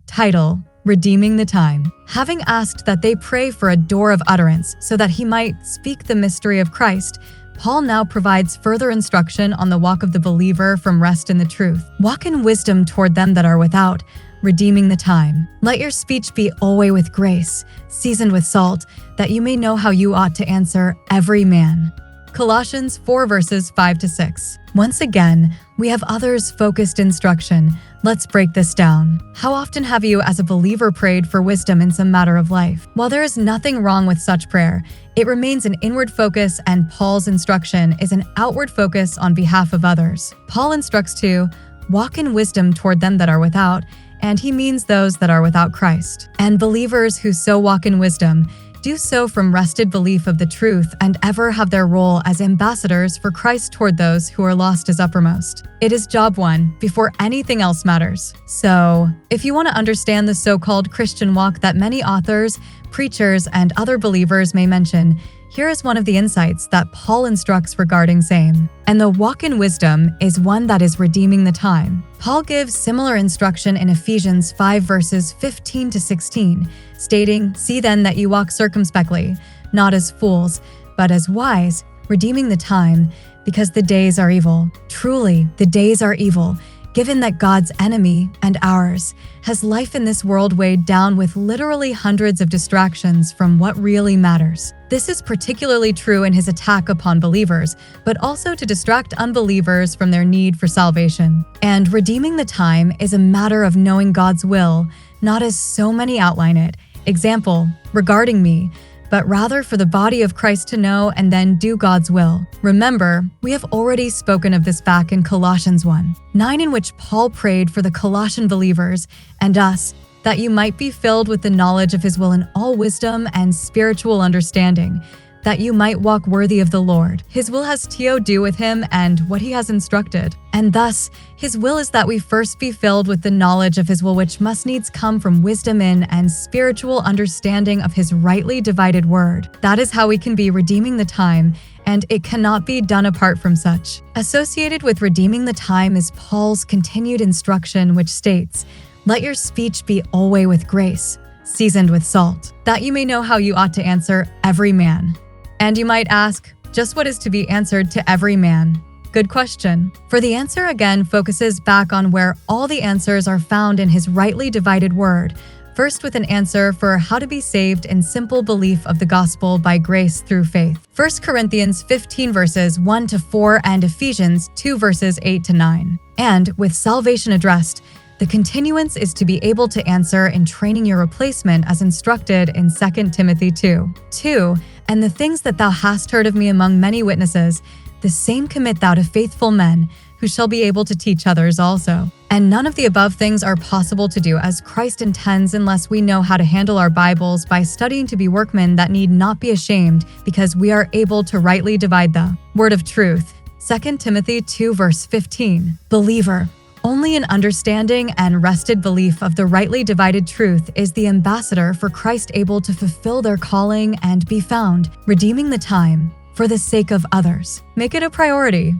Title: Redeeming the Time. Having asked that they pray for a door of utterance so that he might speak the mystery of Christ, Paul now provides further instruction on the walk of the believer from rest in the truth. Walk in wisdom toward them that are without, redeeming the time. Let your speech be always with grace, seasoned with salt, that you may know how you ought to answer every man. Colossians 4 verses 5-6. Once again, we have others-focused instruction. Let's break this down. How often have you as a believer prayed for wisdom in some matter of life? While there is nothing wrong with such prayer, it remains an inward focus, and Paul's instruction is an outward focus on behalf of others. Paul instructs to walk in wisdom toward them that are without, and he means those that are without Christ. And believers who so walk in wisdom do so from rested belief of the truth and ever have their role as ambassadors for Christ toward those who are lost as uppermost. It is job one before anything else matters. So, if you want to understand the so-called Christian walk that many authors, preachers, and other believers may mention, here is one of the insights that Paul instructs regarding same. And the walk in wisdom is one that is redeeming the time. Paul gives similar instruction in Ephesians 5 verses 15-16, stating, "See then that you walk circumspectly, not as fools, but as wise, redeeming the time, because the days are evil. Truly, the days are evil, given that God's enemy, and ours, has life in this world weighed down with literally hundreds of distractions from what really matters." This is particularly true in his attack upon believers, but also to distract unbelievers from their need for salvation. And redeeming the time is a matter of knowing God's will, not as so many outline it. Example, regarding me, but rather for the body of Christ to know and then do God's will. Remember, we have already spoken of this back in Colossians 1:9, in which Paul prayed for the Colossian believers and us, that you might be filled with the knowledge of his will in all wisdom and spiritual understanding, that you might walk worthy of the Lord. His will has to do with him and what he has instructed. And thus, his will is that we first be filled with the knowledge of his will, which must needs come from wisdom in and spiritual understanding of his rightly divided word. That is how we can be redeeming the time, and it cannot be done apart from such. Associated with redeeming the time is Paul's continued instruction, which states, "Let your speech be always with grace, seasoned with salt, that you may know how you ought to answer every man." And you might ask, just what is to be answered to every man? Good question. For the answer again focuses back on where all the answers are found in his rightly divided word. First with an answer for how to be saved in simple belief of the gospel by grace through faith. 1 Corinthians 15 verses 1-4 and Ephesians 2 verses 8-9. And with salvation addressed, the continuance is to be able to answer in training your replacement as instructed in 2 Timothy 2. And the things that thou hast heard of me among many witnesses, the same commit thou to faithful men, who shall be able to teach others also. And none of the above things are possible to do as Christ intends unless we know how to handle our Bibles by studying to be workmen that need not be ashamed, because we are able to rightly divide the word of truth. 2 Timothy 2 verse 15. Believer, only an understanding and rested belief of the rightly divided truth is the ambassador for Christ able to fulfill their calling and be found, redeeming the time, for the sake of others. Make it a priority.